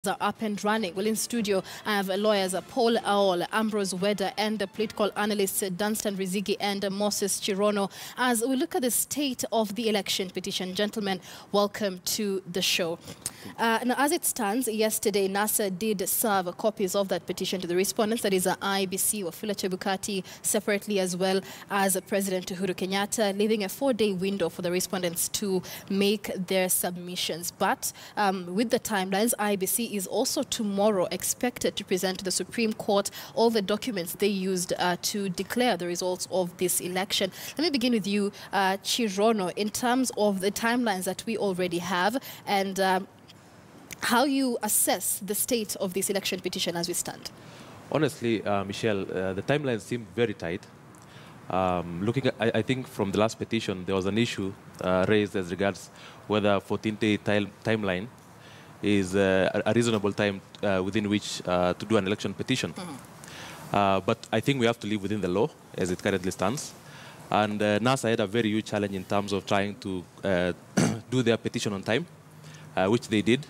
are up and running. Well, in studio, I have lawyers Paul Aol, Ambrose Wedder, and the political analysts Dunstan Rizigi and Moses Chirono. As we look at the state of the election petition, gentlemen, welcome to the show. Now, as it stands, yesterday, NASA did serve copies of that petition to the respondents, that is IBC, Wafula Chebukati, separately, as well as President Uhuru Kenyatta, leaving a 4-day window for the respondents to make their submissions. But with the timelines, IBC is also tomorrow expected to present to the Supreme Court all the documents they used to declare the results of this election. Let me begin with you, Chirono, in terms of the timelines that we already have and how you assess the state of this election petition as we stand. Honestly, Michelle, the timelines seem very tight. Looking at, I think from the last petition, there was an issue raised as regards whether 14-day timeline is a reasonable time within which to do an election petition. But I think we have to live within the law as it currently stands. And NASA had a very huge challenge in terms of trying to do their petition on time, which they did.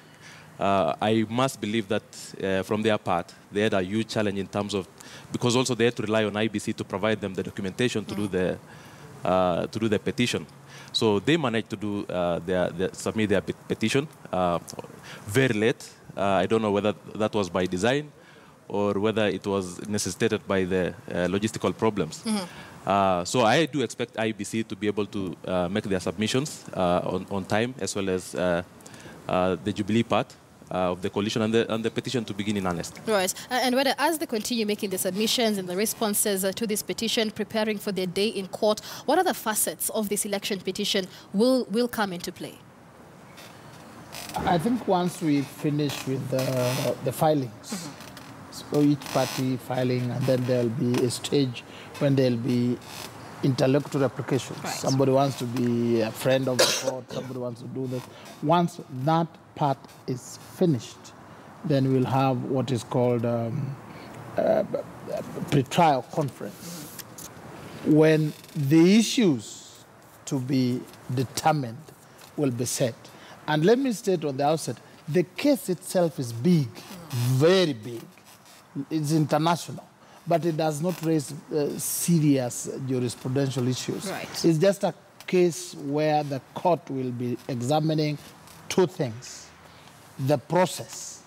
I must believe that from their part, they had a huge challenge in terms of, because also they had to rely on IBC to provide them the documentation to do the petition. So they managed to do submit their petition very late. I don't know whether that was by design or whether it was necessitated by the logistical problems. So I do expect IBC to be able to make their submissions on time, as well as the Jubilee part of the coalition and the petition to begin in earnest. Right. And whether as they continue making the submissions and the responses to this petition, preparing for their day in court, what other facets of this election petition will come into play? I think once we finish with the filings, so each party filing, and then there'll be a stage when there'll be interlocutory applications. Right. Somebody wants to be a friend of the court, somebody wants to do this. Once that part is finished, then we'll have what is called a pre-trial conference, when the issues to be determined will be set. And let me state on the outset, the case itself is big, very big. It's international, but it does not raise serious jurisprudential issues. Right. It's just a case where the court will be examining two things: the process,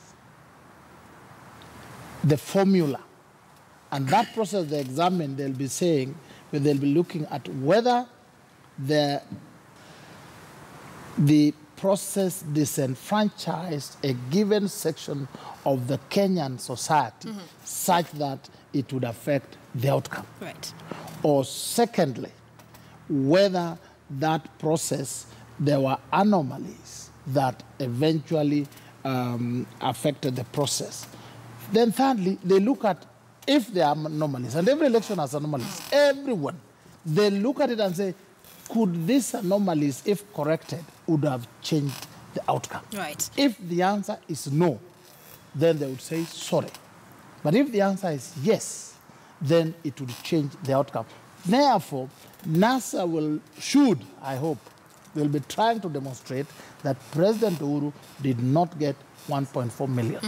the formula. And that process they examine, they'll be saying, they'll be looking at whether the process disenfranchised a given section of the Kenyan society such that it would affect the outcome. Right. Or secondly, whether that process, there were anomalies that eventually affected the process. Then thirdly, they look at if there are anomalies, and every election has anomalies, everyone, they look at it and say, could these anomalies, if corrected, would have changed the outcome? Right. If the answer is no, then they would say sorry. But if the answer is yes, then it would change the outcome. Therefore, NASA should, I hope, will be trying to demonstrate that President Uhuru did not get 1.4 million.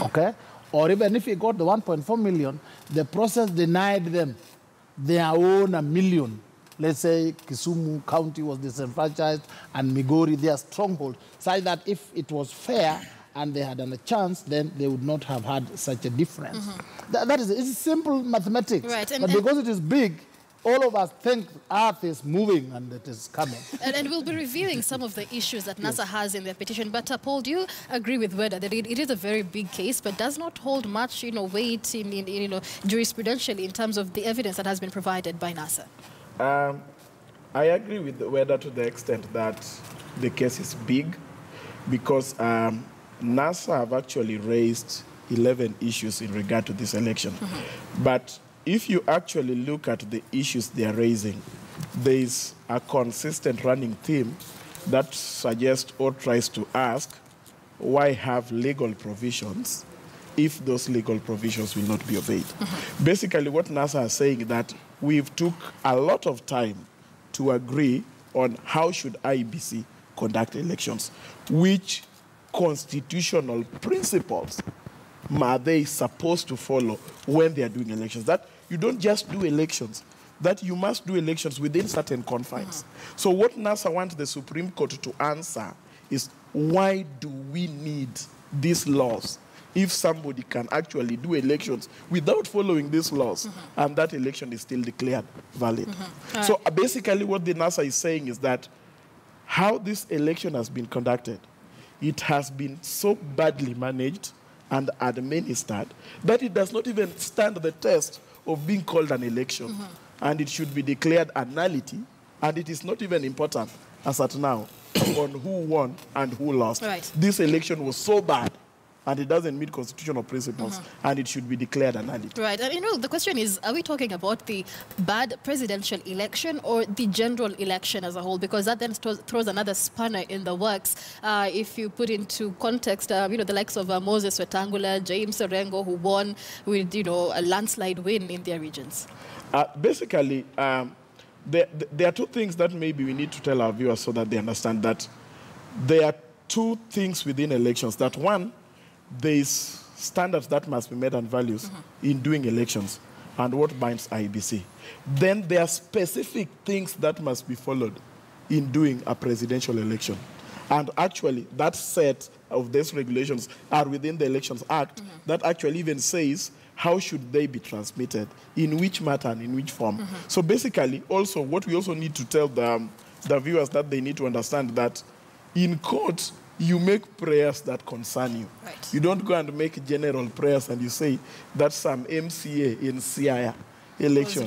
Okay? Or even if he got the 1.4 million, the process denied them their own 1 million. Let's say Kisumu County was disenfranchised and Migori, their stronghold, such that if it was fair and they had a chance, then they would not have had such a difference. That is, it's simple mathematics. Right. But because it is big, all of us think Earth is moving and it is coming. And we'll be reviewing some of the issues that NASA has in their petition. But Paul, do you agree with Wedder that it is a very big case, but does not hold much, weight in jurisprudentially in terms of the evidence that has been provided by NASA? I agree with Wedder to the extent that the case is big, because NASA have actually raised 11 issues in regard to this election. But if you actually look at the issues they are raising, there is a consistent running theme that suggests or tries to ask, why have legal provisions if those legal provisions will not be obeyed? Basically, what NASA is saying is that we've took a lot of time to agree on how should IBC conduct elections, which constitutional principles are they supposed to follow when they are doing elections? That you don't just do elections, that you must do elections within certain confines. So what NASA wants the Supreme Court to answer is, why do we need these laws if somebody can actually do elections without following these laws, and that election is still declared valid? So basically what the NASA is saying is that how this election has been conducted, it has been so badly managed and administered that it does not even stand the test of being called an election. And it should be declared a nullity, and it is not even important as at now on who won and who lost. This election was so bad, and it doesn't meet constitutional principles, and it should be declared a nullity. Right. And, you know, the question is, are we talking about the bad presidential election or the general election as a whole? Because that then throws another spanner in the works. If you put into context, you know, the likes of Moses Wetangula, James Orengo, who won with, you know, a landslide win in their regions. Basically, there are two things that maybe we need to tell our viewers so that they understand that there are two things within elections. That one, there is standards that must be met and values in doing elections and what binds IEBC. Then there are specific things that must be followed in doing a presidential election. And actually, that set of these regulations are within the Elections Act that actually even says how should they be transmitted, in which matter and in which form. So basically, also, what we also need to tell the viewers that they need to understand that in court, you make prayers that concern you. You don't go and make general prayers and you say that some MCA in CIA election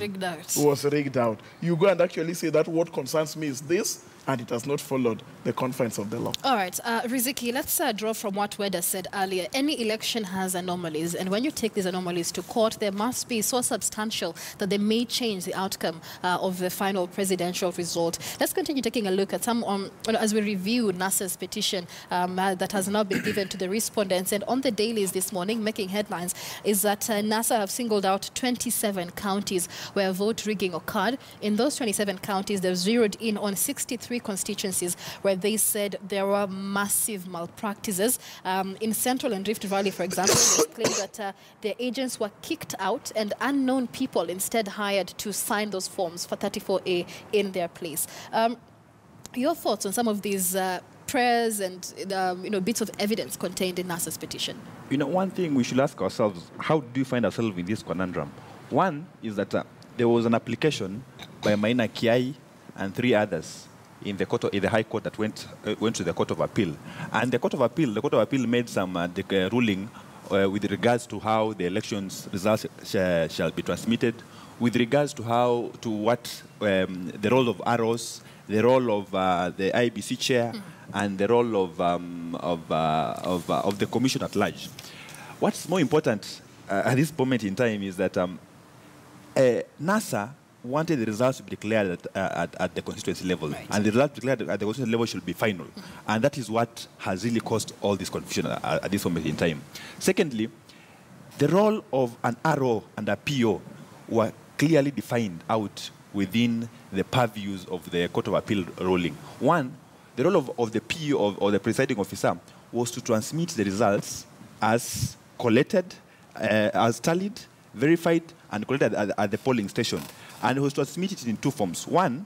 was rigged out. You go and actually say that what concerns me is this, and it has not followed the confines of the law. All right, Riziki, let's draw from what Weda said earlier. Any election has anomalies, and when you take these anomalies to court, they must be so substantial that they may change the outcome of the final presidential result. Let's continue taking a look at some, as we review NASA's petition that has now been given to the respondents. And on the dailies this morning, making headlines, is that NASA have singled out 27 counties where vote rigging occurred. In those 27 counties, they've zeroed in on 63 constituencies where they said there were massive malpractices. In Central and Rift Valley, for example, they claimed that their agents were kicked out and unknown people instead hired to sign those forms for 34A in their place. Your thoughts on some of these prayers and you know, bits of evidence contained in NASA's petition? You know, one thing we should ask ourselves, how do you find ourselves in this conundrum? One is that there was an application by Maina Kiai and 3 others in the High Court that went to the Court of Appeal. And the Court of Appeal made some ruling with regards to how the elections results shall be transmitted, with regards to what the role of ROs, the role of the IBC chair, and the role of the commission at large. What's more important at this moment in time is that NASA wanted the results to be declared at the constituency level. And the results declared at the constituency level should be final. And that is what has really caused all this confusion at this moment in time. Secondly, the role of an RO and a PO were clearly defined out within the purviews of the Court of Appeal ruling. One, the role of the PO or the presiding officer was to transmit the results as collected, as tallied, verified, and collected at the polling station. And it was transmitted in 2 forms. One,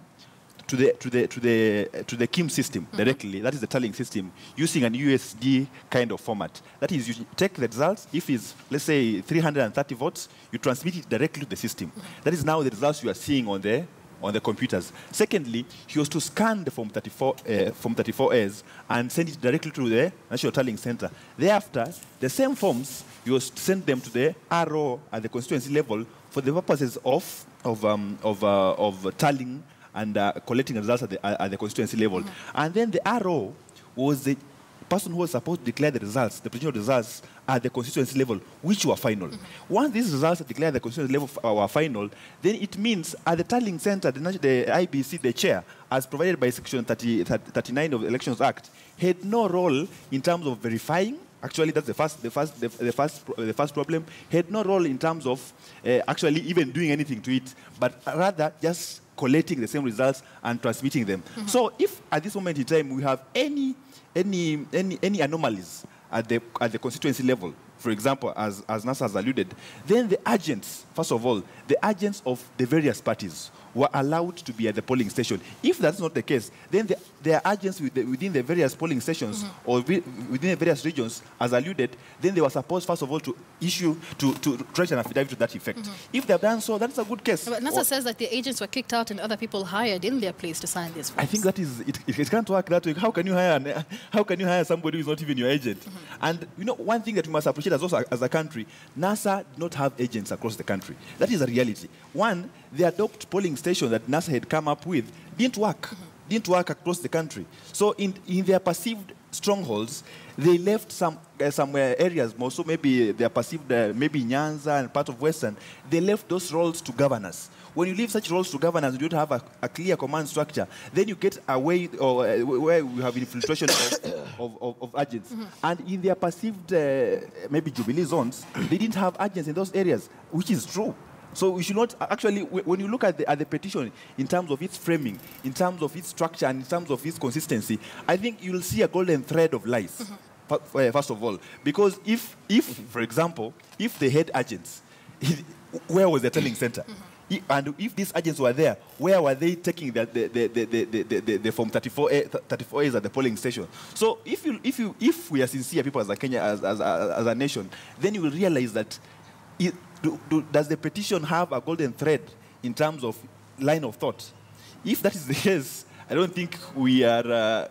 to the KIM system directly, that is the tallying system, using an USD kind of format. That is, you take the results, if it's, let's say, 330 votes, you transmit it directly to the system. That is now the results you are seeing on the computers. Secondly, he was to scan the Form 34As and send it directly to the National Tallying Center. Thereafter, the same forms, you was to send them to the RO at the constituency level for the purposes of tallying and collecting results at the constituency level. And then the RO was the person who was supposed to declare the results, the provisional results, at the constituency level, which were final. Once these results are declared at the constituency level were final, then it means at the tallying center, the IBC, the chair, as provided by Section 39 of the Elections Act, had no role in terms of verifying Actually, that's the first problem. Had no role in terms of actually even doing anything to it, but rather just collating the same results and transmitting them. So if at this moment in time we have any anomalies at the constituency level, for example, as NASA has alluded, then the agents, first of all, the agents of the various parties were allowed to be at the polling station. If that's not the case, then there are agents within the various polling stations or within the various regions, as alluded, then they were supposed, first of all, to write an affidavit to that effect. If they've done so, that's a good case. But NASA says that the agents were kicked out and other people hired in their place to sign this. I think that is, it can't work that way. How can you hire somebody who is not even your agent? And you know, one thing that we must appreciate as a country, NASA do not have agents across the country. That is a reality. One, the adopt polling station that NASA had come up with didn't work across the country. So in their perceived strongholds, they left some areas more. So maybe they are perceived, maybe Nyanza and part of Western, they left those roles to governors. When you leave such roles to governors, you don't have a clear command structure, then you get away, or where we have infiltration of agents. And in their perceived, maybe Jubilee zones, they didn't have agents in those areas, which is true. So we should not, actually, when you look at the petition in terms of its framing, in terms of its structure, and in terms of its consistency, I think you'll see a golden thread of lies, first of all. Because if, for example, if they had agents, where was the telling center? And if these agents were there, where were they taking the Form 34As at the polling station? So if we are sincere people as a Kenya, as a nation, then you will realize that does the petition have a golden thread in terms of line of thought? If that is the case, I don't think we are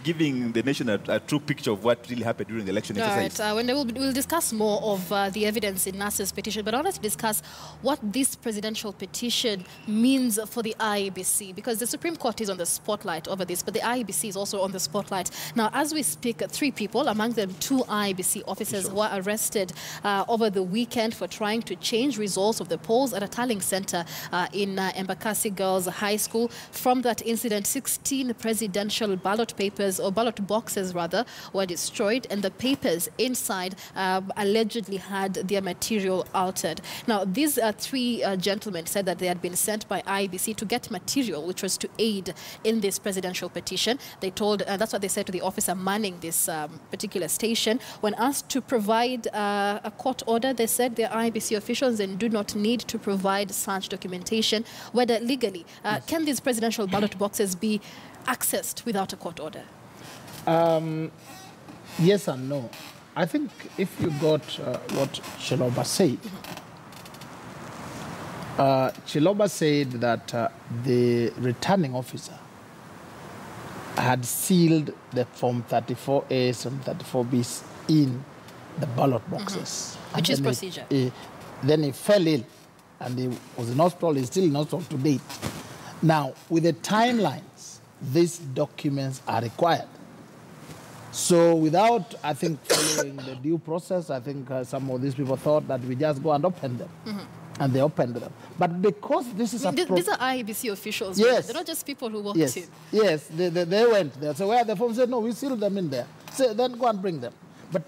giving the nation a true picture of what really happened during the election exercise. All right, we'll discuss more of the evidence in NASA's petition, but I want to discuss what this presidential petition means for the IEBC, because the Supreme Court is on the spotlight over this, but the IEBC is also on the spotlight. Now, as we speak, 3 people, among them 2 IEBC officers, were arrested over the weekend for trying to change results of the polls at a tallying center in Embakasi Girls High School. From that incident, 16 presidential ballot papers, or ballot boxes rather, were destroyed, and the papers inside allegedly had their material altered. Now, these 3 gentlemen said that they had been sent by IEBC to get material which was to aid in this presidential petition. They told, that's what they said to the officer manning this particular station. When asked to provide a court order, they said they're IEBC officials and do not need to provide such documentation. Whether legally, can these presidential ballot boxes be accessed without a court order? Yes and no. I think if you got what Chiloba said, Chiloba said that the returning officer had sealed the Form 34As and 34Bs in the ballot boxes. Which is procedure. Then he fell ill, and he was in hospital. He's still in hospital to date. Now, with the timelines, these documents are required. So without, I think, following the due process, I think some of these people thought that we just go and open them. And they opened them. But because this is these are IEBC officials. Yes. They're not just people who walked in. Yes, they went there. So where the form said, no, we sealed them in there. So then go and bring them. But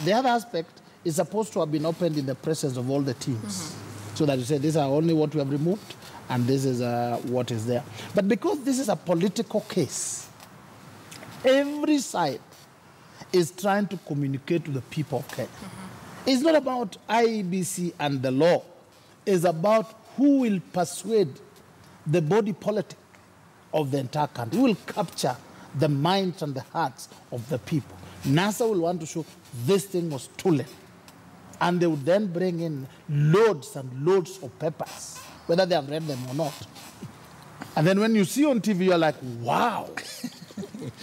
the other aspect is supposed to have been opened in the presence of all the teams. So that you say, these are only what we have removed, and this is what is there. But because this is a political case, every side is trying to communicate to the people of Kenya. It's not about IEBC and the law. It's about who will persuade the body politic of the entire country, who will capture the minds and the hearts of the people. NASA will want to show this thing was stolen. And they would then bring in loads and loads of papers, whether they have read them or not. And then when you see on TV, you're like, wow,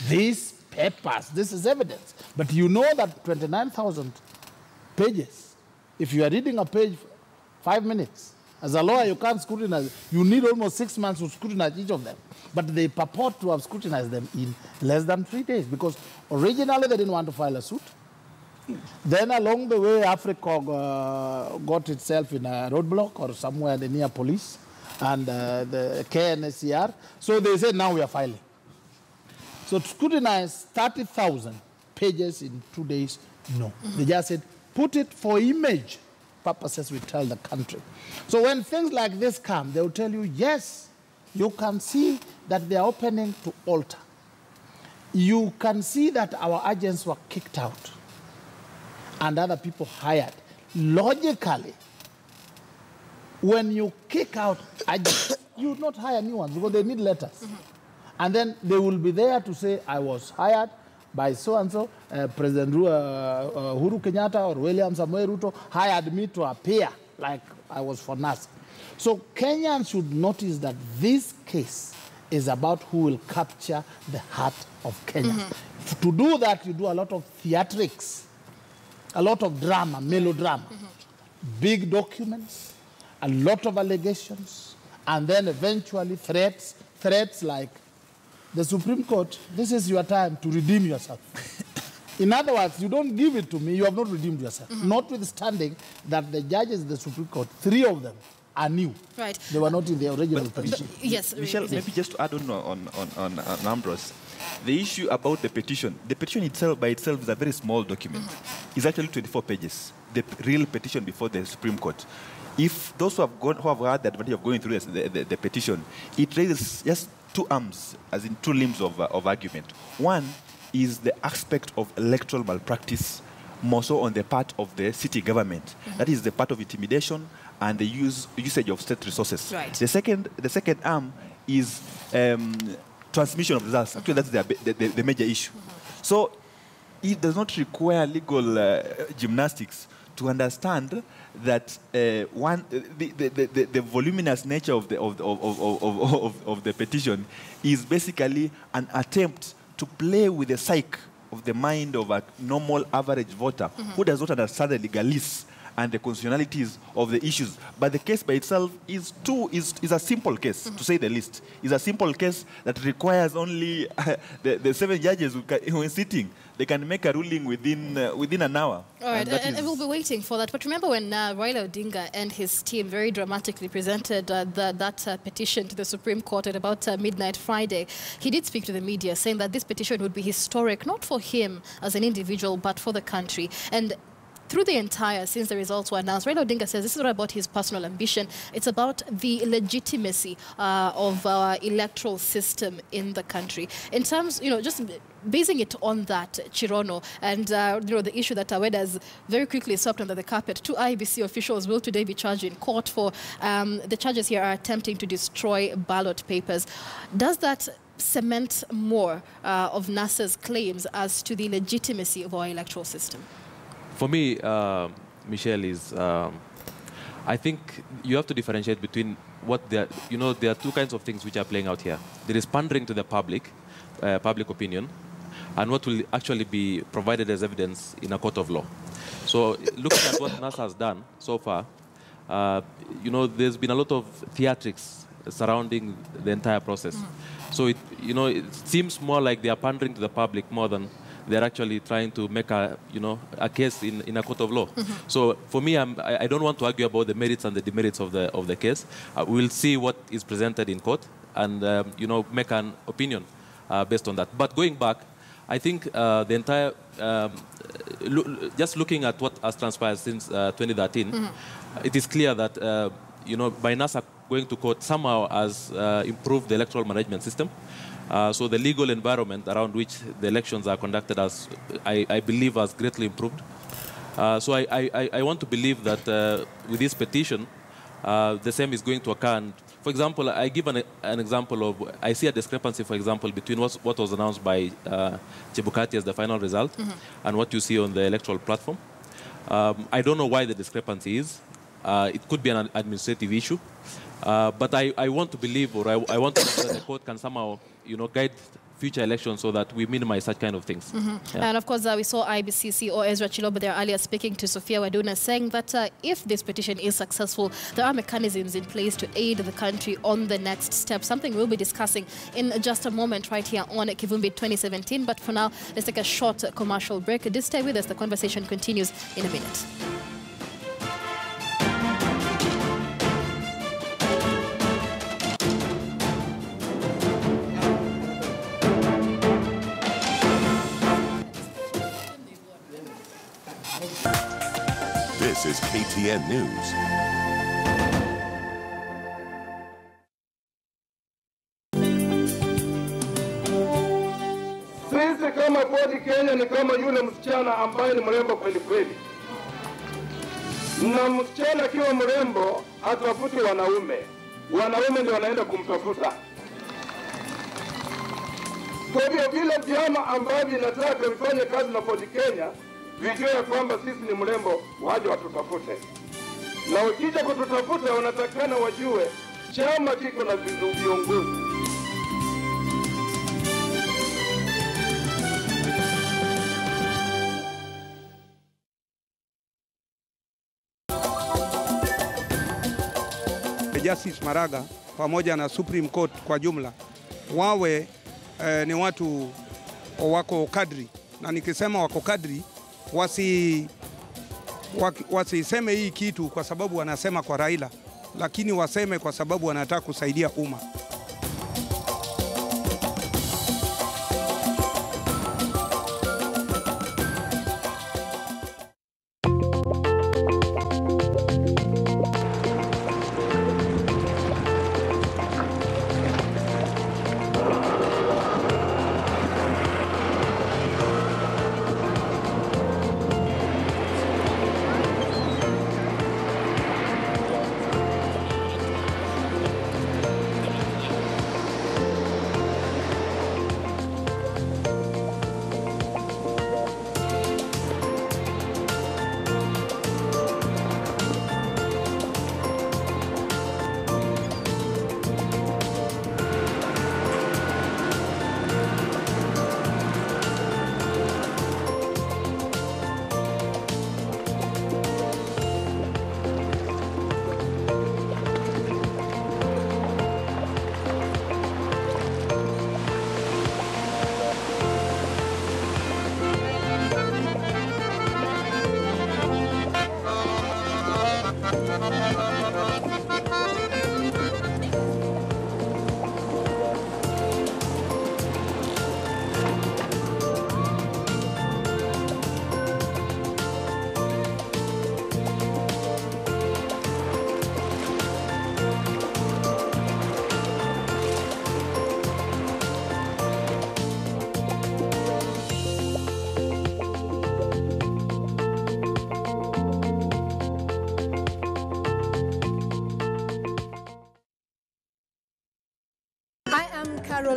these papers, this is evidence. But you know that 29,000 pages, if you are reading a page 5 minutes, as a lawyer, you can't scrutinize. You need almost 6 months to scrutinize each of them. But they purport to have scrutinized them in less than 3 days, because originally they didn't want to file a suit. Then along the way, Africa got itself in a roadblock or somewhere near police and the KNSCR. So they said, now we are filing. So to scrutinize 30,000 pages in 2 days No. They just said, put it for image purposes, we tell the country. So when things like this come, they will tell you, yes, you can see that they are opening to alter. You can see that our agents were kicked out and other people hired. Logically, when you kick out agents, you would not hire new ones because they need letters. And then they will be there to say, I was hired by so-and-so, President Uhuru Kenyatta or William Samoei Ruto hired me to appear like I was for NASA. So Kenyans should notice that this case is about who will capture the heart of Kenya. To do that, you do a lot of theatrics, a lot of drama, melodrama, big documents, a lot of allegations, and then eventually threats like, the Supreme Court, this is your time to redeem yourself. In other words, you don't give it to me, you have not redeemed yourself. Notwithstanding that the judges in the Supreme Court, 3 of them are new. Right. They were not in the original petition. Yes. Michelle, maybe just to add on Ambrose, the issue about the petition itself by itself is a very small document. It's actually 24 pages, the real petition before the Supreme Court. If those who have had the advantage of going through the petition, it raises just 2 arms, as in 2 limbs of argument. One is the aspect of electoral malpractice, more so on the part of the city government. That is the part of intimidation and the usage of state resources. Right. The second arm is transmission of results. Actually, that's the major issue. So it does not require legal gymnastics to understand that the voluminous nature of the petition is basically an attempt to play with the psyche of the mind of a normal average voter who does not understand the legalese and the constitutionalities of the issues. But the case by itself is a simple case, to say the least. It's a simple case that requires only the 7 judges who are sitting. They can make a ruling within an hour. All right, and we'll be waiting for that. But remember when Raila Odinga and his team very dramatically presented that petition to the Supreme Court at about midnight Friday, he did speak to the media saying that this petition would be historic, not for him as an individual, but for the country. And through the entire, since the results were announced, Raila Odinga says this is not about his personal ambition. It's about the legitimacy of our electoral system in the country. In terms, just basing it on that, Chirono, and the issue that Aweda has very quickly swept under the carpet, 2 IEBC officials will today be charged in court for the charges here are attempting to destroy ballot papers. Does that cement more of NASA's claims as to the legitimacy of our electoral system? For me, Michelle, I think you have to differentiate between there are 2 kinds of things which are playing out here. There is pandering to the public opinion, and what will actually be provided as evidence in a court of law. So looking at what NASA has done so far, there's been a lot of theatrics surrounding the entire process. So it seems more like they are pandering to the public more than they're actually trying to make a case in a court of law. So for me, I don't want to argue about the merits and the demerits of the case. We'll see what is presented in court and make an opinion based on that. But going back, I think the entire just looking at what has transpired since 2013, it is clear that by NASA going to court somehow has improved the electoral management system. So the legal environment around which the elections are conducted I believe has greatly improved. So I want to believe that with this petition, the same is going to occur. And for example, I give an example of, I see a discrepancy, for example, between what was announced by Chebukati as the final result and what you see on the electoral platform. I don't know why the discrepancy is. It could be an administrative issue. But I want to believe, or I want to believe that the court can somehow, guide future elections so that we minimize such kind of things. And of course, we saw IBC CEO Ezra Chiloba there earlier speaking to Sophia Waduna, saying that if this petition is successful, there are mechanisms in place to aid the country on the next step. Something we'll be discussing in just a moment right here on Kivumbi 2017. But for now, let's take a short commercial break. Do stay with us. The conversation continues in a minute. This is KTN News. Sisi kama Pwani Kenya ni kama yule msichana ambaye ni mrembo kweli kweli. Na msichana akiwa mrembo hatafuti wanaume. Wanaume ndio wanaenda kumtafuta. Kwa hivyo vile vyama ambavyo vinataka vifanye kazi na Pwani Kenya, vijue ya kwamba sisi ni mrembo, waje watutafute. Na wakija kututafuta wanatakana wajue chama kiko na viongozi. Justice Maraga pamoja na Supreme Court kwa jumla wawe ni watu wako kadri, na nikisema wako kadri wasiseme hii kitu kwa sababu wanasema kwa Raila, lakini waseme kwa sababu wanataka kusaidia umma.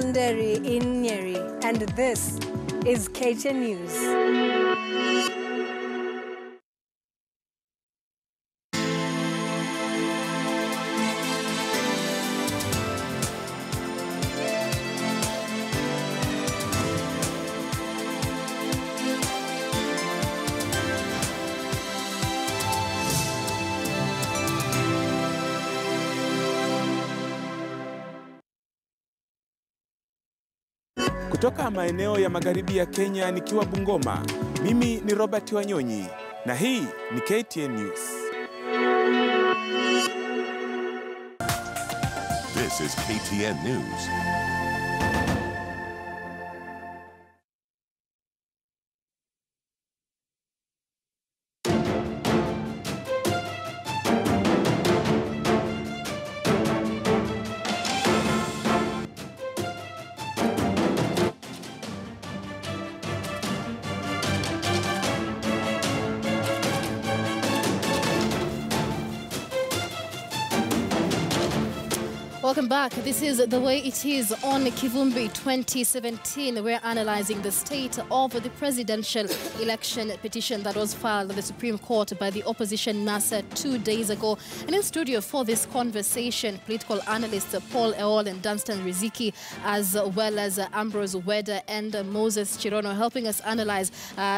Nderi in Nyeri, and this is KTN News. Kutoka maeneo ya magharibi ya Kenya nikiwa Bungoma, mimi ni Robert Wanyonyi na hii ni KTN News. This is KTN News. Welcome back. This is The Way It Is on Kivumbi 2017. We're analyzing the state of the presidential election petition that was filed at the Supreme Court by the opposition NASA 2 days ago. And in studio for this conversation, political analysts Paul Eol and Dunstan Riziki, as well as Ambrose Weda and Moses Chirono, helping us analyze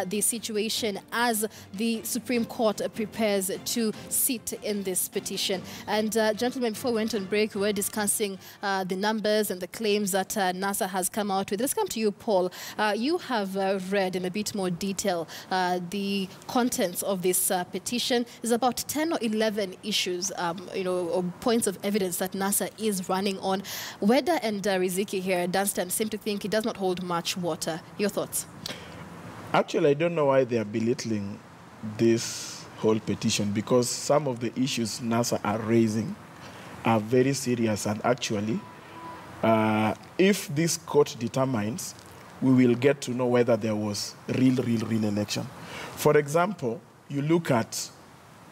the situation as the Supreme Court prepares to sit in this petition. And gentlemen, before we went on break, we were discussing the numbers and the claims that NASA has come out with. Let's come to you, Paul. You have read in a bit more detail the contents of this petition. There's about 10 or 11 issues, or points of evidence that NASA is running on. Weda and Riziki here, Dunstan, seem to think it does not hold much water. Your thoughts? Actually, I don't know why they are belittling this whole petition because some of the issues NASA are raising are very serious, and actually, if this court determines, we will get to know whether there was real election. For example, you look at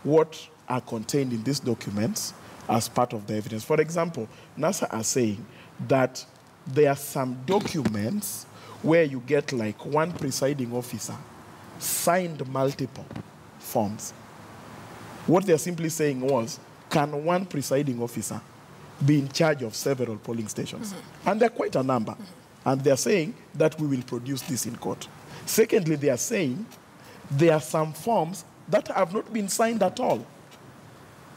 what are contained in these documents as part of the evidence. For example, NASA are saying that there are some documents where you get like one presiding officer signed multiple forms. What they're simply saying was, can one presiding officer be in charge of several polling stations? And there are quite a number. And they're saying that we will produce this in court. Secondly, they are saying there are some forms that have not been signed at all.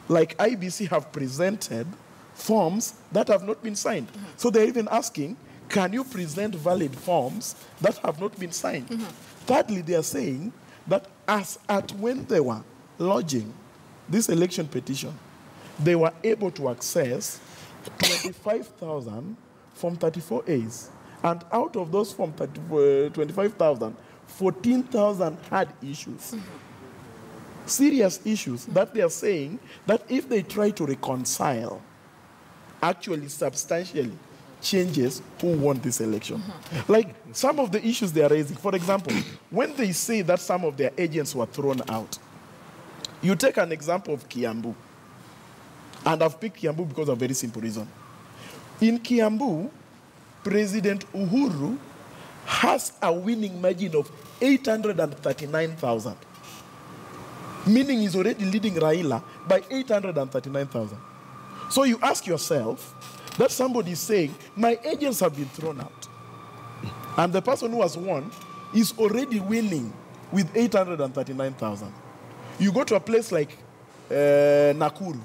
Like IBC have presented forms that have not been signed. So they're even asking, can you present valid forms that have not been signed? Thirdly, they are saying that as at when they were lodging this election petition, they were able to access 25,000 Form 34As. And out of those Form 25,000, 14,000 had issues. Serious issues that they are saying that if they try to reconcile, actually substantially changes who won this election. Like some of the issues they are raising, for example, when they say that some of their agents were thrown out, you take an example of Kiambu. And I've picked Kiambu because of a very simple reason. In Kiambu, President Uhuru has a winning margin of 839,000. Meaning he's already leading Raila by 839,000. So you ask yourself that somebody is saying, my agents have been thrown out. And the person who has won is already winning with 839,000. You go to a place like Nakuru,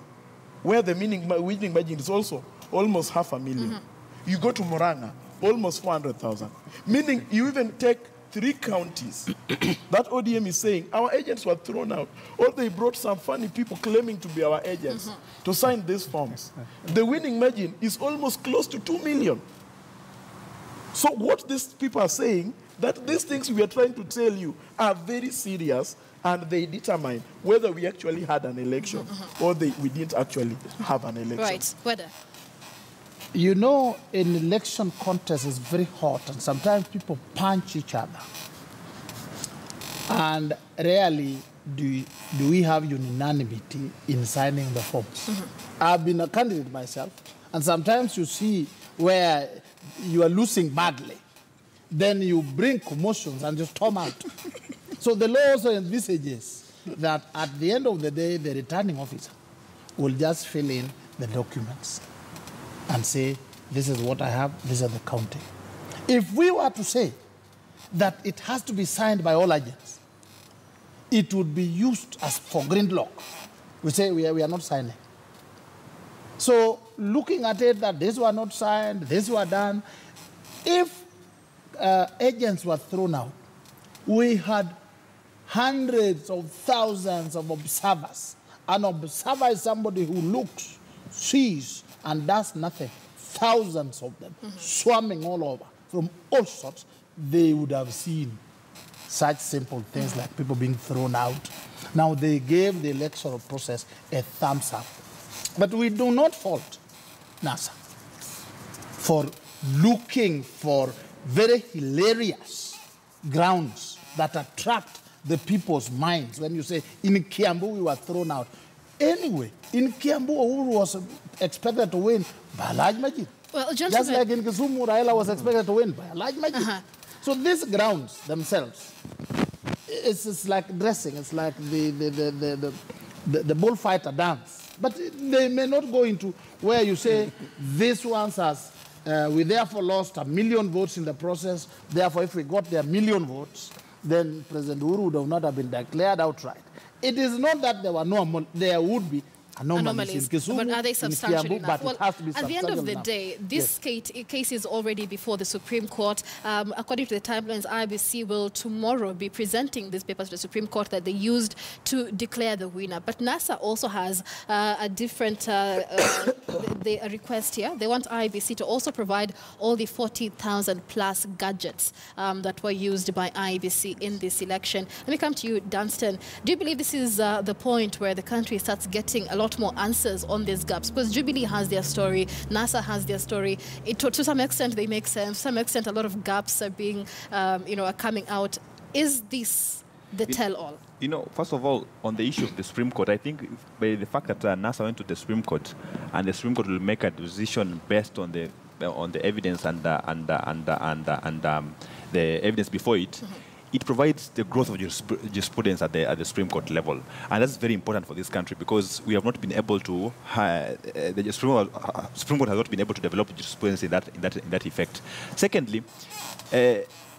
where the winning margin is also almost 500,000. You go to Murang'a, almost 400,000. Meaning you even take 3 counties that ODM is saying, our agents were thrown out. Or they brought some funny people claiming to be our agents to sign these forms. The winning margin is almost close to 2 million. So what these people are saying, that these things we are trying to tell you are very serious, and they determine whether we actually had an election or we didn't actually have an election. Right. Whether. You know, an election contest is very hot, and sometimes people punch each other. And rarely do we have unanimity in signing the forms. I've been a candidate myself, and sometimes you see where you are losing badly. Then you bring commotions and you storm out. So the law also envisages that at the end of the day, the returning officer will just fill in the documents and say, this is what I have, these are the counting. If we were to say that it has to be signed by all agents, it would be used as for gridlock. We say we are not signing. So looking at it that these were not signed, these were done, if agents were thrown out, we had hundreds of thousands of observers. An observer is somebody who looks, sees, and does nothing. Thousands of them swarming all over from all sorts. They would have seen such simple things like people being thrown out. Now they gave the electoral process a thumbs up. But we do not fault NASA for looking for very hilarious grounds that attract the people's minds. When you say, in Kiambu we were thrown out. Anyway, in Kiambu, Uhuru was expected to win by a large margin. Well, gentlemen, just like in Kisumu, Raila was expected to win by a large margin. So these grounds themselves, it's like dressing. It's like the bullfighter dance. But they may not go into where you say, this one has, we therefore lost 1 million votes in the process. Therefore, if we got their 1 million votes, then President Uhuru would have not have been declared outright. It is not that there were no, there would be anomalies in Kisumu, but are they in substantial Kiambu, enough? but Well, it has to be at the end of the substantial day, enough. this case is already before the Supreme Court. According to the timelines, IBC will tomorrow be presenting these papers to the Supreme Court that they used to declare the winner. But NASA also has a different a request here. They want IBC to also provide all the 40,000 plus gadgets that were used by IBC in this election. Let me come to you, Dunstan. Do you believe this is the point where the country starts getting a lot more answers on these gaps? Because Jubilee has their story, NASA has their story. To some extent, they make sense. To some extent, a lot of gaps are being, are coming out. Is this the tell-all? First of all, on the issue of the Supreme Court, I think by the fact that NASA went to the Supreme Court, and the Supreme Court will make a decision based on the evidence and the evidence before it. It provides the growth of jurisprudence at the Supreme Court level, and that's very important for this country because we have not been able to. The Supreme Court has not been able to develop jurisprudence in that effect. Secondly,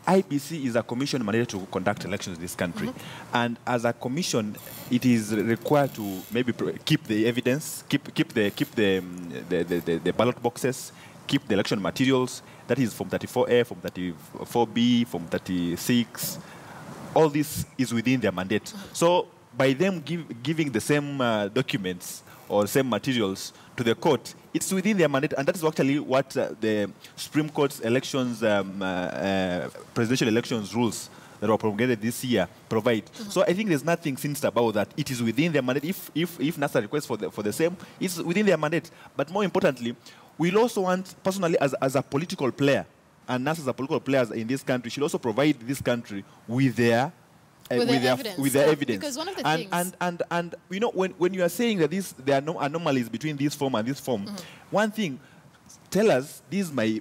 IBC is a commission mandated to conduct elections in this country, and as a commission, it is required to maybe keep the evidence, keep the ballot boxes, keep the election materials. That is Form 34A, Form 34B, Form 36. All this is within their mandate. So by them giving the same documents or same materials to the court, it's within their mandate, and that is actually what the Supreme Court's elections, presidential elections rules that were promulgated this year provide. So I think there's nothing sinister about that. It is within their mandate. If NASA requests for the same, it's within their mandate. But more importantly, we'll also want, personally, as a political player, and NASA as a political player in this country, should also provide this country with their evidence. Because one of the things... And when you are saying that there are no anomalies between this form and this form, one thing, tell us, this is my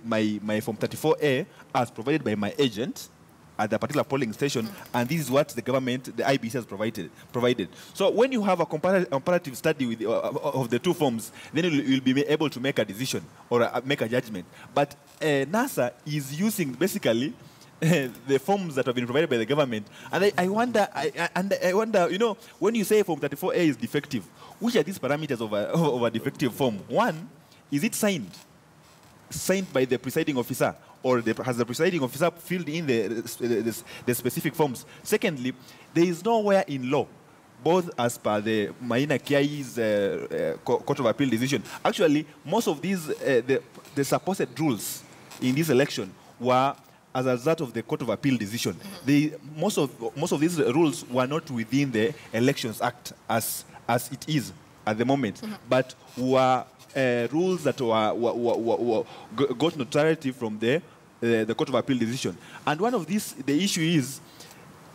Form 34A as provided by my agent at the particular polling station, and this is what the government, the IBC, has provided. So when you have a comparative study of the two forms, then you'll be able to make a decision or make a judgment. But NASA is using basically the forms that have been provided by the government, and I wonder, when you say Form 34A is defective, which are these parameters of a defective form? One, is it signed by the presiding officer, or has the presiding officer filled in the specific forms? Secondly, there is nowhere in law, both as per the Maina Kiai's Court of Appeal decision. Actually, most of these, the supposed rules in this election were as a result of the Court of Appeal decision. Most of these rules were not within the Elections Act as it is at the moment, but were rules that got notoriety from the Court of Appeal decision. And one of these, the issue is,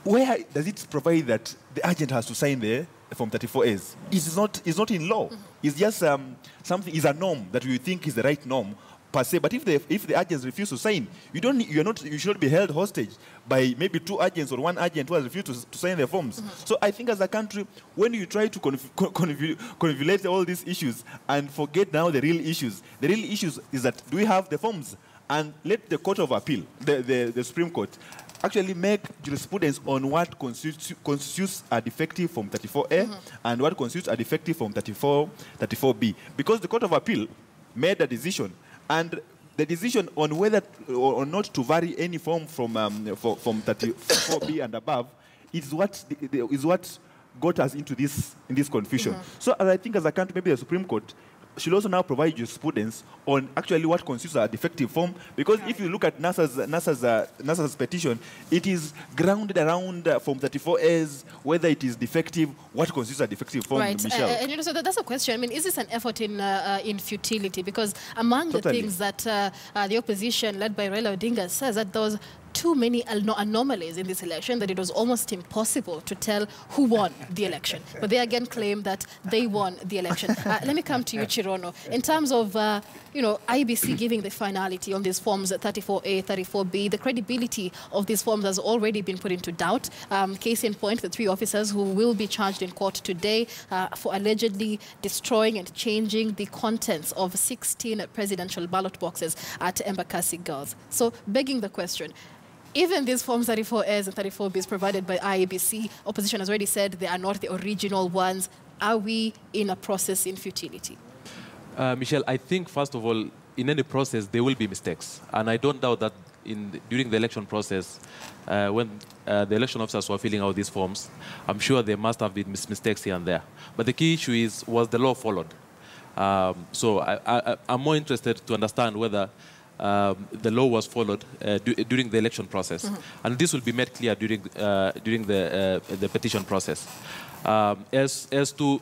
where does it provide that the agent has to sign the Form 34As? It's not in law. It's just something, is a norm that we think is the right norm per se. But if the agents refuse to sign, you should not be held hostage by maybe two agents or one agent who has refused to sign their forms. So I think as a country, when you try to convolute all these issues and forget now the real issues is that, do we have the forms? And let the Court of Appeal, the Supreme Court, actually make jurisprudence on what constitutes a defective Form 34A and what constitutes a defective Form 34B. Because the Court of Appeal made a decision, and the decision on whether or not to vary any form from 34B and above is what got us into this confusion. So I think as a country, maybe the Supreme Court should also now provide jurisprudence on actually what constitutes a defective form, because if you look at NASA's petition, it is grounded around Form 34As, whether it is defective, what constitutes a defective form, right. Michelle. And so that's a question. I mean, is this an effort in futility? Because among the things that the opposition, led by Raila Odinga, says that there was too many anomalies in this election that it was almost impossible to tell who won the election. But they again claim that they won the election. Let me come to you, Chirono. In terms of, IBC giving the finality on these forms, 34A, 34B, the credibility of these forms has already been put into doubt. Case in point, the three officers who will be charged in court today for allegedly destroying and changing the contents of 16 presidential ballot boxes at Embakasi Girls. So, begging the question, even these Forms 34As and 34Bs provided by IEBC, opposition has already said they are not the original ones. are we in a process in futility? Michelle, I think, first of all, in any process, there will be mistakes. And I don't doubt that during the election process, when the election officers were filling out these forms, I'm sure there must have been mistakes here and there. But the key issue is, was the law followed? So I'm more interested to understand whether the law was followed during the election process. And this will be made clear during the petition process. As to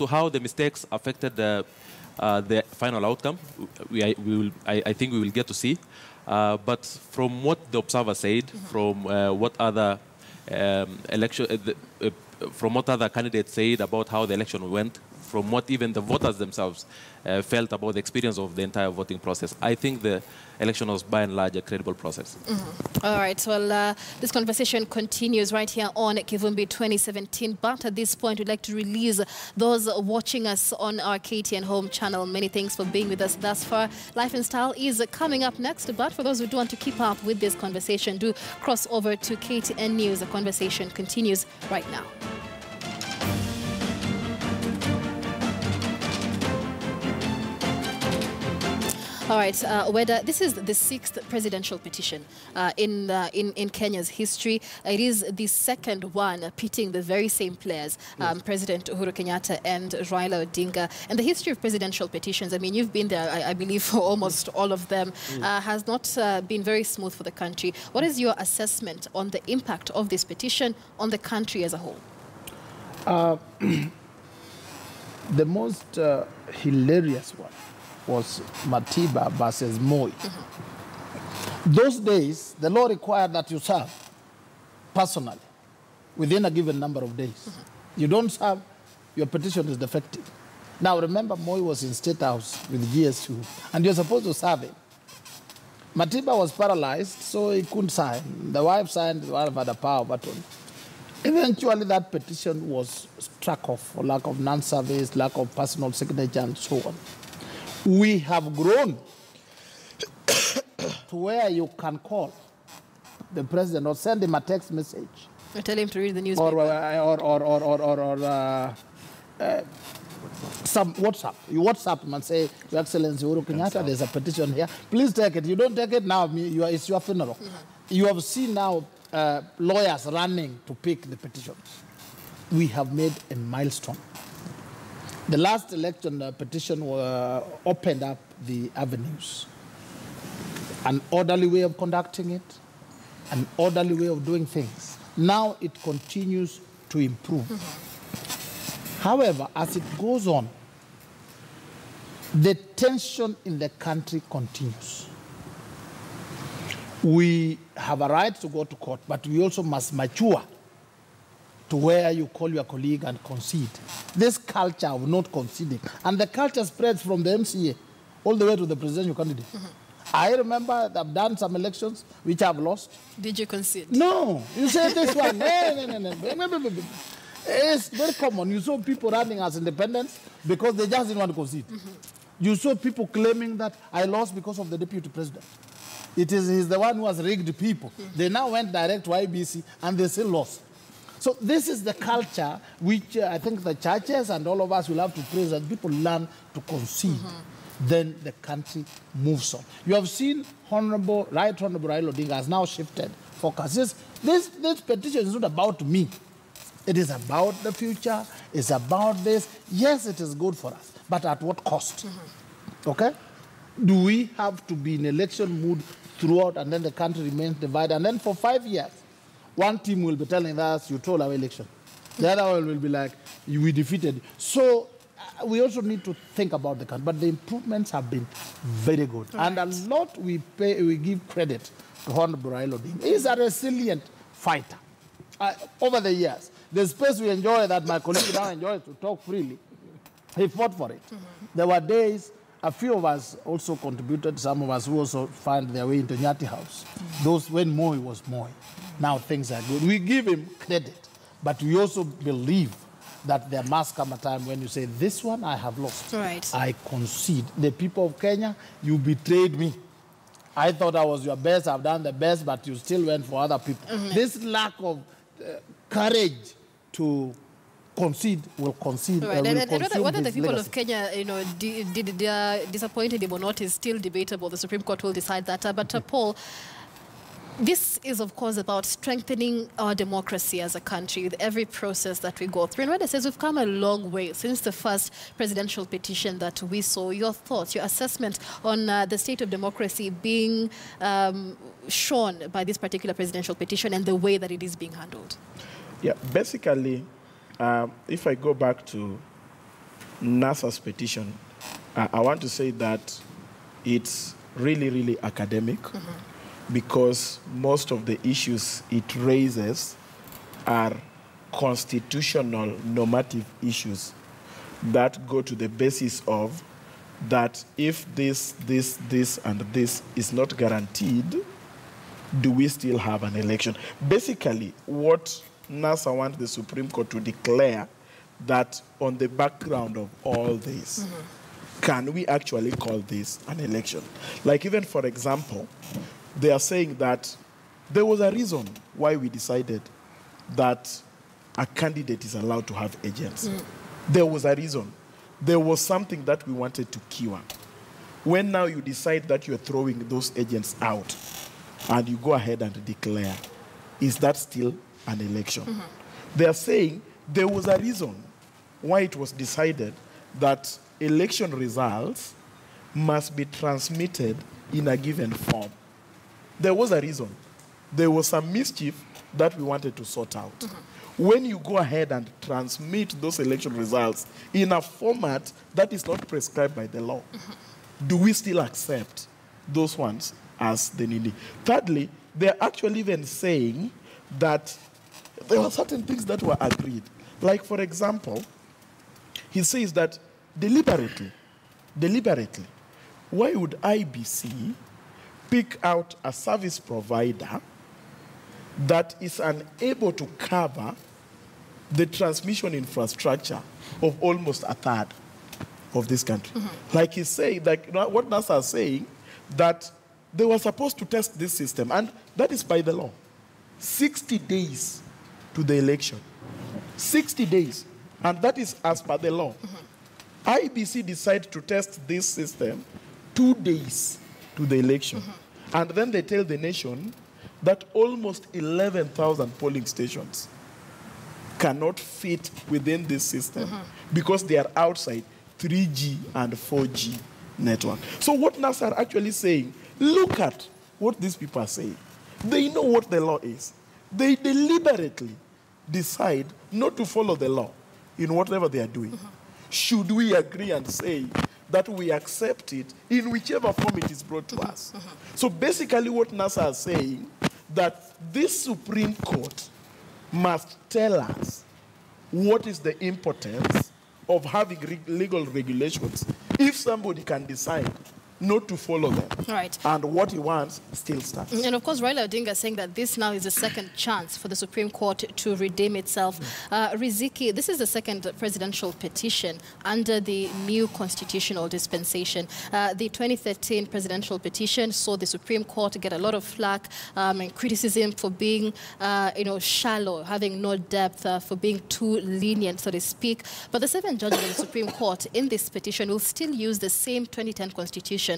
how the mistakes affected the final outcome, I think we will get to see. But from what the observer said, from what other from what other candidates said about how the election went, from what even the voters themselves felt about the experience of the entire voting process, I think the election was by and large a credible process. All right, well, this conversation continues right here on Kivumbi 2017, but at this point we'd like to release those watching us on our KTN Home channel. Many thanks for being with us thus far. Life and Style is coming up next, but for those who do want to keep up with this conversation, do cross over to KTN News. The conversation continues right now. All right, Weda, this is the 6th presidential petition in Kenya's history. It is the second one pitting the very same players, President Uhuru Kenyatta and Raila Odinga. And the history of presidential petitions, I mean, you've been there, I believe, for almost all of them, has not been very smooth for the country. What is your assessment on the impact of this petition on the country as a whole? The most hilarious one was Matiba versus Moi. Those days, the law required that you serve personally within a given number of days. You don't serve, your petition is defective. Now, remember, Moi was in State House with GSU, and you're supposed to serve him. Matiba was paralyzed, so he couldn't sign. The wife signed, the wife had a power button. Eventually, that petition was struck off for lack of non-service, lack of personal signature, and so on. We have grown to where you can call the president or send him a text message. Or tell him to read the newspaper. Or some WhatsApp. You WhatsApp him and say, Your Excellency Uhuru Kenyatta, there's a petition here. Please take it. You don't take it now, it's your funeral. You have seen now lawyers running to pick the petitions. We have made a milestone. The last election petition opened up the avenues. An orderly way of conducting it, an orderly way of doing things. Now it continues to improve. However, as it goes on, the tension in the country continues. We have a right to go to court, but we also must mature to where you call your colleague and concede. This culture of not conceding. And the culture spreads from the MCA all the way to the presidential candidate. I remember I've done some elections which I've lost. Did you concede? No. You say this one. No. It's very common. You saw people running as independents because they just didn't want to concede. You saw people claiming that I lost because of the deputy president. He's the one who has rigged people. They now went direct to IBC and they still lost. So this is the culture which I think the churches and all of us will have to praise as people learn to concede. Then the country moves on. You have seen Right Honorable Raila Odinga has now shifted focus. This petition is not about me. It is about the future. It's about this. Yes, it is good for us, but at what cost? Okay? Do we have to be in election mood throughout and then the country remains divided? And then for 5 years, one team will be telling us, you told our election. The other one will be like, we defeated. So we also need to think about the country. But the improvements have been very good. Right. And a lot we give credit to Honorable Raila Odinga. He's a resilient fighter. Over the years, the space we enjoy that my colleague now enjoys to talk freely, he fought for it. There were days, a few of us also contributed, some of us who also found their way into Nyati House. Those when Moi was Moi. Now things are good. We give him credit, but we also believe that there must come a time when you say, this one I have lost. Right. I concede. The people of Kenya, you betrayed me. I thought I was your best, I've done the best, but you still went for other people. This lack of courage to concede will concede. Right. And whether the people legacy. of Kenya, they are disappointed him or not is still debatable. The Supreme Court will decide that. But Paul, this is, of course, about strengthening our democracy as a country with every process that we go through. And what it says, we've come a long way since the first presidential petition that we saw. Your thoughts, your assessment on the state of democracy being shown by this particular presidential petition and the way that it is being handled? Yeah, basically, if I go back to NASA's petition, I want to say that it's really, really academic. Because most of the issues it raises are constitutional normative issues that go to the basis of that if this, and this is not guaranteed, do we still have an election? Basically, what NASA wants the Supreme Court to declare that on the background of all this, can we actually call this an election? Like even, for example, they are saying that there was a reason why we decided that a candidate is allowed to have agents. There was a reason. There was something that we wanted to cure. When now you decide that you're throwing those agents out and you go ahead and declare, is that still an election? They are saying there was a reason why it was decided that election results must be transmitted in a given form. There was a reason. There was some mischief that we wanted to sort out. When you go ahead and transmit those election results in a format that is not prescribed by the law, do we still accept those ones as the needy? Thirdly, they're actually even saying that there were certain things that were agreed. Like, for example, he says that deliberately, why would IBC pick out a service provider that is unable to cover the transmission infrastructure of almost a third of this country? Like he's saying, like what NASA is saying, that they were supposed to test this system, and that is by the law. 60 days to the election. 60 days. And that is as per the law. IBC decided to test this system 2 days to the election. And then they tell the nation that almost 11,000 polling stations cannot fit within this system because they are outside 3G and 4G network. So what NASA are actually saying, look at what these people are saying. They know what the law is. They deliberately decide not to follow the law in whatever they are doing. Should we agree and say that we accept it in whichever form it is brought to us? So basically what NASA is saying, that this Supreme Court must tell us what is the importance of having legal regulations if somebody can decide not to follow them. Right. And what he wants still stands. And of course, Raila Odinga is saying that this now is the second chance for the Supreme Court to redeem itself. Riziki, this is the second presidential petition under the new constitutional dispensation. The 2013 presidential petition saw the Supreme Court get a lot of flack and criticism for being, shallow, having no depth, for being too lenient, so to speak. But the 7 judges of the Supreme Court in this petition will still use the same 2010 constitution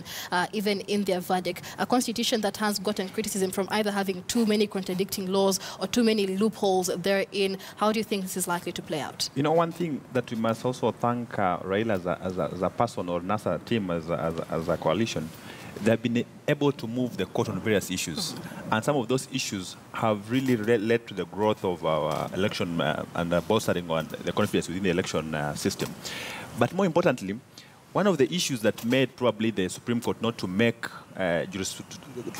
even in their verdict, a constitution that has gotten criticism from either having too many contradicting laws or too many loopholes therein. How do you think this is likely to play out? You know, one thing that we must also thank Raila as a person, or NASA team as a coalition, they've been able to move the court on various issues. And some of those issues have really led to the growth of our election and bolstering on the confidence within the election system. But more importantly, one of the issues that made probably the Supreme Court not to make to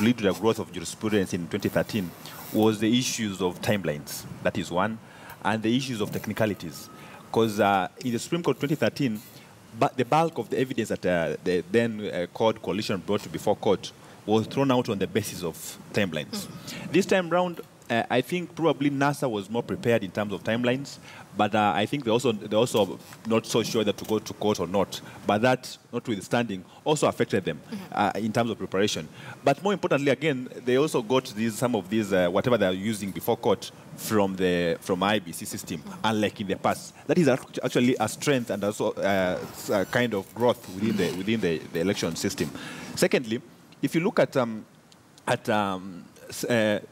lead to the growth of jurisprudence in 2013 was the issues of timelines. That is one, and the issues of technicalities. Because in the Supreme Court 2013, the bulk of the evidence that the then court coalition brought to before court was thrown out on the basis of timelines. This time round, I think probably NASA was more prepared in terms of timelines, but I think they're also not so sure that to go to court or not. But that, notwithstanding, also affected them in terms of preparation. But more importantly, again, they also got some of these whatever they are using before court from IBC system, unlike in the past. That is actually a strength and also a kind of growth within the election system. Secondly, if you look at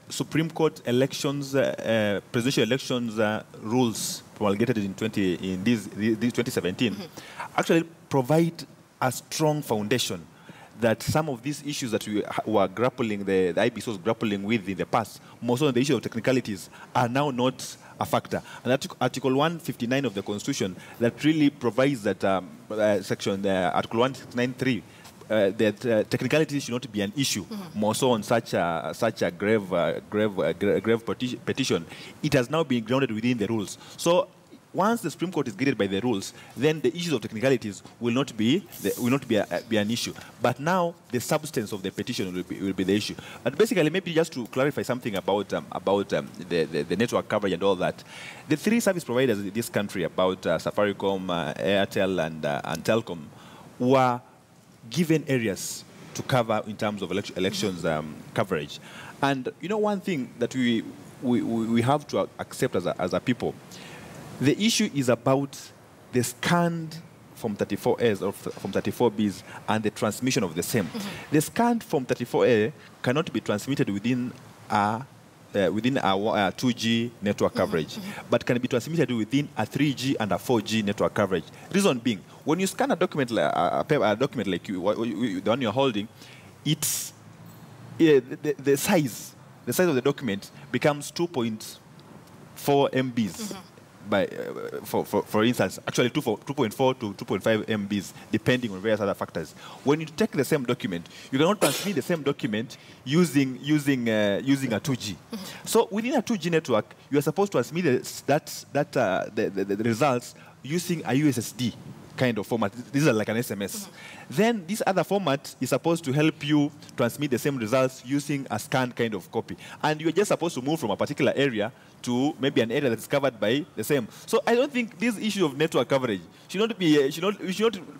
Supreme Court elections, presidential elections rules promulgated in 2017, actually provide a strong foundation that some of these issues that we were grappling, the IBC was grappling with in the past, more so the issue of technicalities, are now not a factor. And Article 159 of the Constitution that really provides that Article 193, that technicalities should not be an issue, more so on such a grave petition. It has now been grounded within the rules. So once the Supreme Court is guided by the rules, then the issues of technicalities will not be an issue. But now the substance of the petition will be the issue. And basically, maybe just to clarify something about the network coverage and all that, the three service providers in this country, about Safaricom, Airtel, and Telcom, were given areas to cover in terms of elections coverage. And you know, one thing that we have to accept as a people, the issue is about the scanned Form 34As or Form 34Bs and the transmission of the same. The scanned Form 34A cannot be transmitted within our 2G network coverage, but can be transmitted within a 3G and a 4G network coverage. Reason being, when you scan a document like the one you're holding, it's the size of the document becomes 2.4 MBs. For instance, actually 2.4 to 2.5 MBs, depending on various other factors. When you take the same document, you cannot transmit the same document using a 2G. So within a 2G network, you are supposed to transmit the results using a USSD kind of format. This is like an SMS. Then this other format is supposed to help you transmit the same results using a scanned kind of copy. And you're just supposed to move from a particular area to maybe an area that's covered by the same. So I don't think this issue of network coverage should not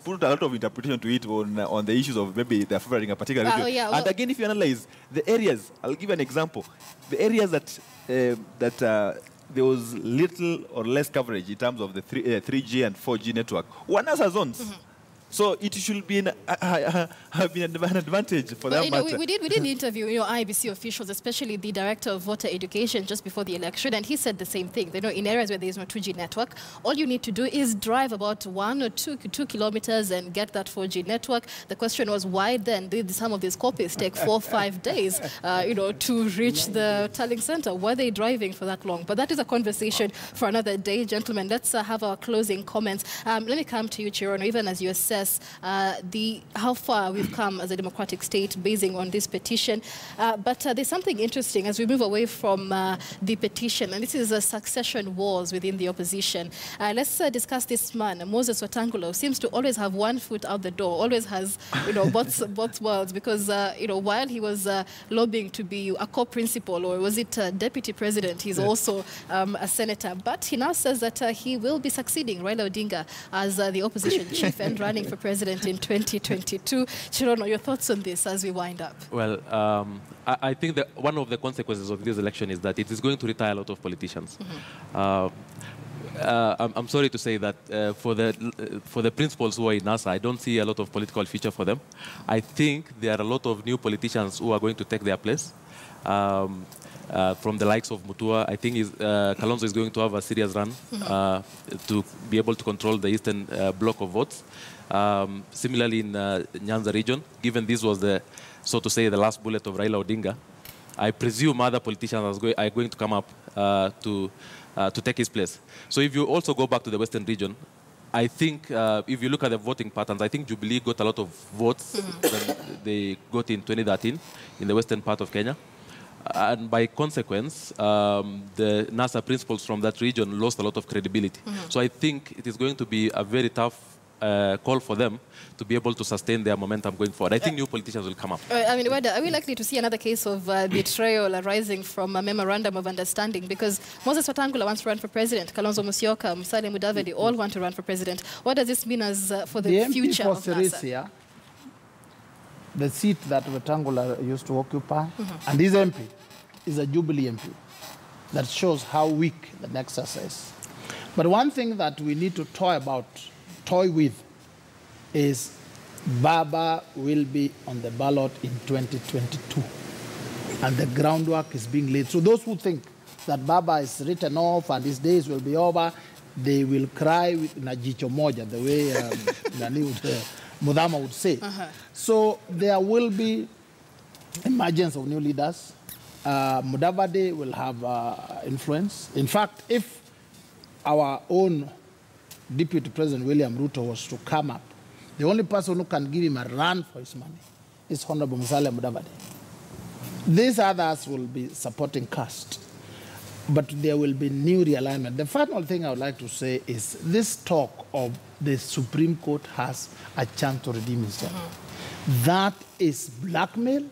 put a lot of interpretation to it on the issues of maybe they're favoring a particular region. And again, if you analyze the areas, I'll give an example. The areas that there was little or less coverage in terms of the 3G and 4G network were NASA zones. So it should be have been an advantage for that matter. We did interview IBC officials, especially the director of voter education, just before the election, and he said the same thing. In areas where there is no 2G network, all you need to do is drive about 1 or 2 kilometers and get that 4G network. The question was, why then did some of these copies take 4 or 5 days, to reach the tallying center? Why are they driving for that long? But that is a conversation for another day, gentlemen. Let's have our closing comments. Let me come to you, Chirono, even as you assess how far we've come as a democratic state basing on this petition. But there's something interesting as we move away from the petition, and this is a succession wars within the opposition. Let's discuss this man, Moses Wetangula, seems to always have one foot out the door, always has both worlds, because while he was lobbying to be a co-principal, or was it deputy president, he's also a senator. But he now says that he will be succeeding Raila Odinga as the opposition chief and running for president in 2022. Chirono, your thoughts on this as we wind up? Well, I think that one of the consequences of this election is that it is going to retire a lot of politicians. I'm sorry to say that for the principals who are in NASA, I don't see a lot of political future for them. I think there are a lot of new politicians who are going to take their place. From the likes of Mutua, I think Kalonzo is going to have a serious run to be able to control the eastern block of votes. Similarly, in Nyanza region, given this was so to say, the last bullet of Raila Odinga, I presume other politicians are going to come up to take his place. So if you also go back to the western region, I think if you look at the voting patterns, I think Jubilee got a lot of votes when they got in 2013 in the western part of Kenya. And by consequence, the NASA principals from that region lost a lot of credibility. So I think it is going to be a very tough call for them to be able to sustain their momentum going forward. I think new politicians will come up. I mean, are we likely to see another case of betrayal arising from a memorandum of understanding? Because Moses Wetangula wants to run for president, Kalonzo Musyoka, Musalia Mudavadi all want to run for president. What does this mean as for the future of NASA? The seat that Wetangula used to occupy, and his MP is a Jubilee MP. That shows how weak the nexus is. But one thing that we need to toy with, is Baba will be on the ballot in 2022. And the groundwork is being laid. So those who think that Baba is written off and his days will be over, they will cry with Najicho Moja, the way Mudama would say. So there will be emergence of new leaders. Mudavadi will have influence. In fact, if our own Deputy President William Ruto was to come up, the only person who can give him a run for his money is Honorable Musalia Mudavadi. These others will be supporting caste, but there will be new realignment. The final thing I would like to say is this talk of the Supreme Court has a chance to redeem itself. That is blackmail.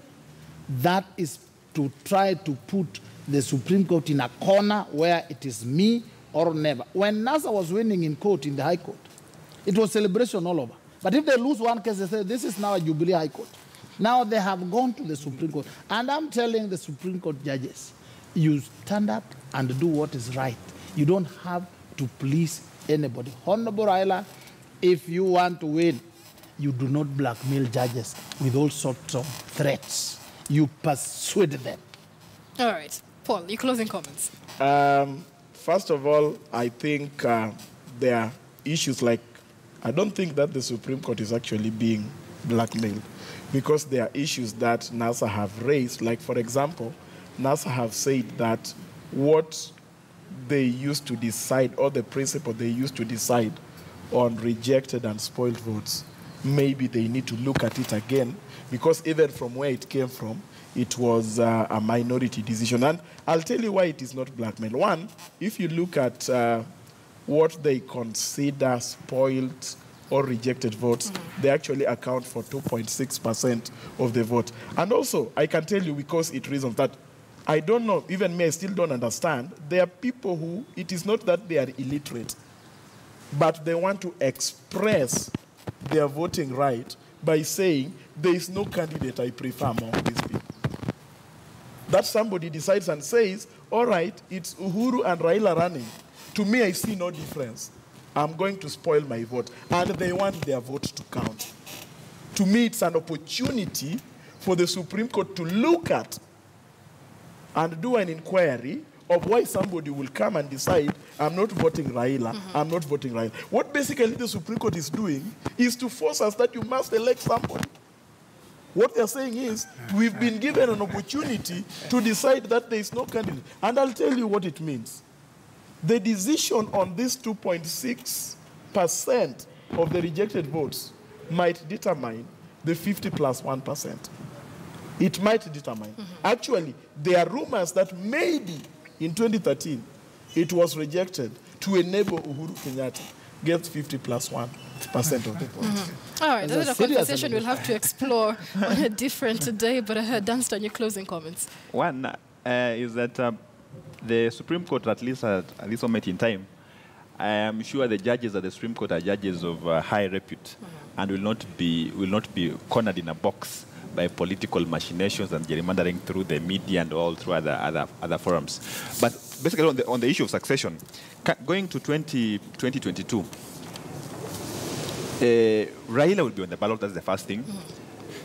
That is to try to put the Supreme Court in a corner where it is me or never. When NASA was winning in court, in the High Court, it was celebration all over. But if they lose one case, they say, this is now a Jubilee High Court. Now they have gone to the Supreme Court. And I'm telling the Supreme Court judges, you stand up and do what is right. You don't have to please anybody. Honorable Raila, if you want to win, you do not blackmail judges with all sorts of threats. You persuade them. All right. Paul, your closing comments. First of all, I think there are issues like, I don't think that the Supreme Court is actually being blackmailed, because there are issues that NASA have raised. Like, for example, NASA have said that what they used to decide, or the principle they used to decide on rejected and spoiled votes, maybe they need to look at it again, because even from where it came from, it was a minority decision. And I'll tell you why it is not blackmail. One, if you look at what they consider spoiled or rejected votes, they actually account for 2.6% of the vote. And also, I can tell you, because it reasons that I don't know, even me, I still don't understand, there are people who, it is not that they are illiterate, but they want to express their voting right by saying, there is no candidate I prefer among these people. That somebody decides and says, all right, it's Uhuru and Raila running. To me, I see no difference. I'm going to spoil my vote. And they want their vote to count. To me, it's an opportunity for the Supreme Court to look at and do an inquiry of why somebody will come and decide, I'm not voting Raila, I'm not voting Raila. What basically the Supreme Court is doing is to force us that you must elect somebody. What they're saying is, we've been given an opportunity to decide that there is no candidate. And I'll tell you what it means. The decision on this 2.6% of the rejected votes might determine the 50 plus 1%. It might determine. Actually, there are rumors that maybe in 2013, it was rejected to enable Uhuru Kenyatta get 50 plus 1% of the votes. All right, that's a conversation we'll have to explore on a different day, but Dunstan, your closing comments. One is that the Supreme Court, at least at this moment in time, I am sure the judges at the Supreme Court are judges of high repute and will not be cornered in a box by political machinations and gerrymandering through the media and all through other forums. But basically on the issue of succession, going to 2022, Raila will be on the ballot. That's the first thing.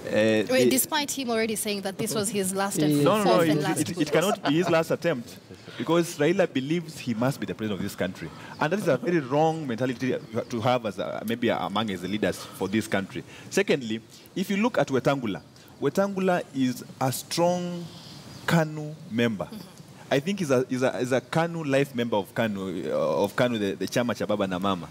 Despite him already saying that this was his last and it cannot be his last attempt, because Raila believes he must be the president of this country. And that is a very wrong mentality to have as maybe among the leaders for this country. Secondly, if you look at Wetangula is a strong KANU member. I think he's a KANU life member of KANU, the Chama cha Baba na Mama.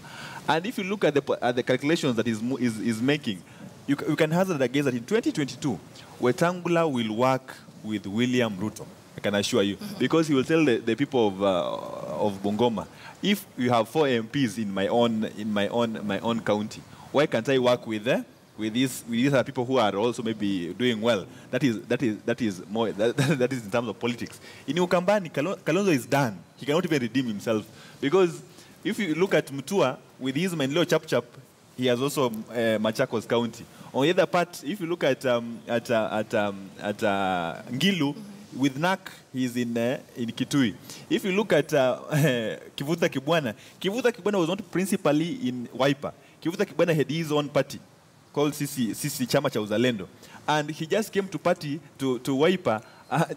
And if you look at the calculations that he's making, you can hazard a guess that in 2022, Wetangula will work with William Ruto. I can assure you, because he will tell the people of Bungoma, if you have 4 MPs in my own county, Why can't I work with these other people who are also maybe doing well? That is more that is in terms of politics. In Ukambani, Kalonzo is done. He cannot even redeem himself, because if you look at Mutua with his Maendeleo Chap, he has also Machakos County. On the other part, if you look at Ngilu, with NAC, he's in Kitui. If you look at Kivuta Kibwana was not principally in Wiper. Kivuta Kibwana had his own party called Sisi Chama Cha Uzalendo. And he just came to party to Wiper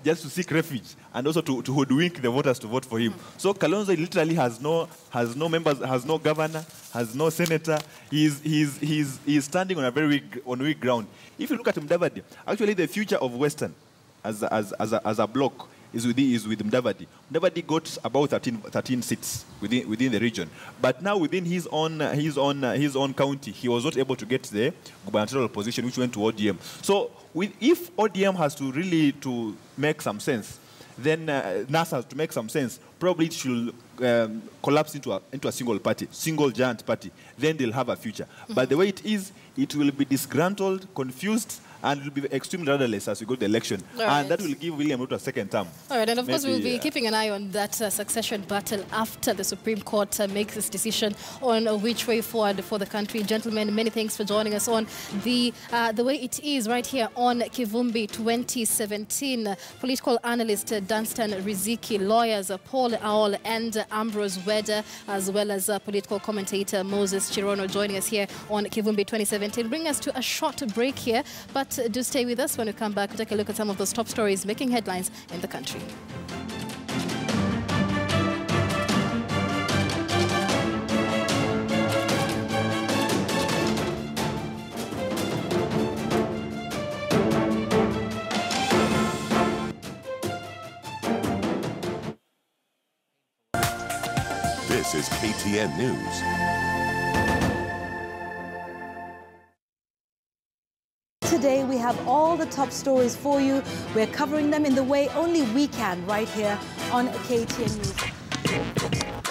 just to seek refuge and also to hoodwink the voters to vote for him. So Kalonzo literally has no members, has no governor, has no senator. He's standing on a very weak ground. If you look at Mudavadi, actually the future of Western as a bloc is with Mudavadi. Mudavadi got about 13 seats within the region, but now within his own county, he was not able to get the gubernatorial position, which went to ODM. So if ODM has to really to make some sense, then NASA has to make some sense. Probably it should collapse into a single giant party. Then they'll have a future. But the way it is, it will be disgruntled, confused, and it will be extremely rudderless as we go to the election. And that will give William Ruto a second term. All right, and of course we'll be keeping an eye on that succession battle after the Supreme Court makes its decision on which way forward for the country. Gentlemen, many thanks for joining us on the way it is right here on Kivumbi 2017. Political analyst Dunstan Riziki, lawyers Paul Aol and Ambrose Wedder, as well as political commentator Moses Chirono joining us here on Kivumbi 2017. Bring us to a short break here, but do stay with us. When we come back, we'll take a look at some of those top stories making headlines in the country. This is KTN News. Today we have all the top stories for you. We're covering them in the way only we can right here on KTN News.